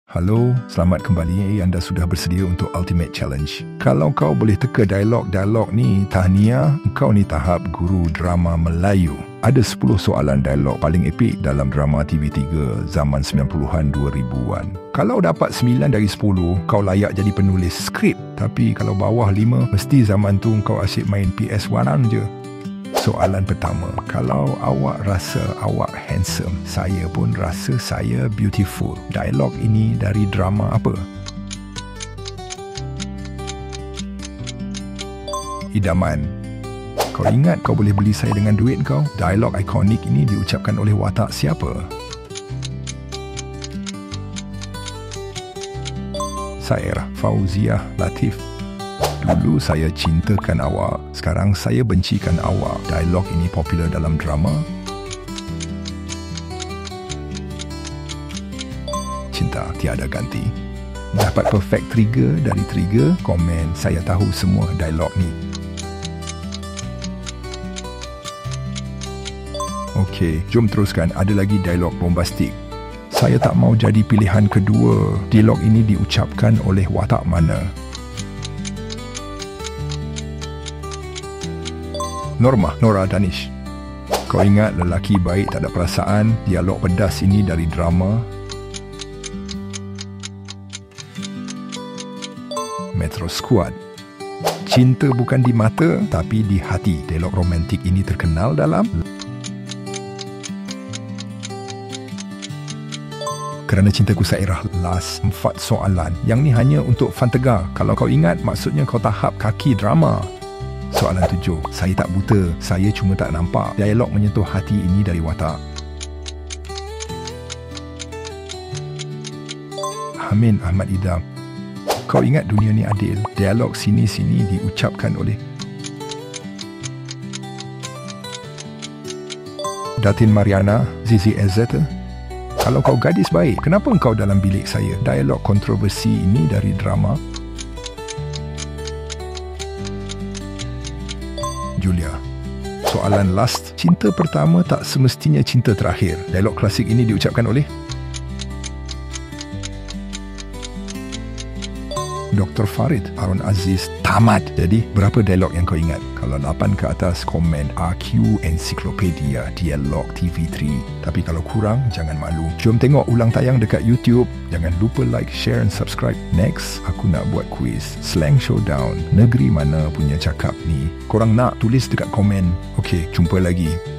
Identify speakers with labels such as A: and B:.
A: Halo, selamat kembali. Anda sudah bersedia untuk Ultimate Challenge. Kalau kau boleh teka dialog-dialog ni, tahniah, kau ni tahap guru drama Melayu. Ada 10 soalan dialog paling epik dalam drama TV3 zaman 90-an 2000-an. Kalau dapat 9 dari 10, kau layak jadi penulis skrip. Tapi kalau bawah 5, mesti zaman tu kau asyik main PS1 je. Soalan pertama, kalau awak rasa awak handsome, saya pun rasa saya beautiful. Dialog ini dari drama apa? Idaman. Kau ingat kau boleh beli saya dengan duit kau? Dialog ikonik ini diucapkan oleh watak siapa? Sairah Fauziah Latif. Dulu saya cintakan awak, sekarang saya bencikan awak. Dialog ini popular dalam drama Cinta Tiada Ganti. Dapat perfect trigger dari trigger, komen saya tahu semua dialog ni. Okey, jom teruskan. Ada lagi dialog bombastik. Saya tak mau jadi pilihan kedua. Dialog ini diucapkan oleh watak mana? Nora Danish. Kau ingat lelaki baik tak ada perasaan? Dialog pedas ini dari drama Metro Squad. Cinta bukan di mata tapi di hati. Dialog romantik ini terkenal dalam Kerana Cintaku Sairah. Last 4 soalan. Yang ni hanya untuk fan tegar. Kalau kau ingat, maksudnya kau tahap kaki drama. Soalan 7. Saya tak buta, saya cuma tak nampak. Dialog menyentuh hati ini dari watak Amin Ahmad Idam. Kau ingat dunia ni adil? Dialog sini-sini diucapkan oleh Datin Mariana Zizi Ezzeta. Kalau kau gadis baik, kenapa kau dalam bilik saya? Dialog kontroversi ini dari drama Julia. Soalan last. Cinta pertama tak semestinya cinta terakhir. Dialog klasik ini diucapkan oleh Dr. Farid Harun Aziz. Tamat. Jadi, berapa dialog yang kau ingat? Kalau 8 ke atas, komen RQ Encyclopedia Dialog TV3. Tapi kalau kurang, jangan malu. Jom tengok ulang tayang dekat YouTube. Jangan lupa like, share and subscribe. Next, aku nak buat quiz Slang Showdown. Negeri mana punya cakap ni? Korang nak tulis dekat komen. Okey, jumpa lagi.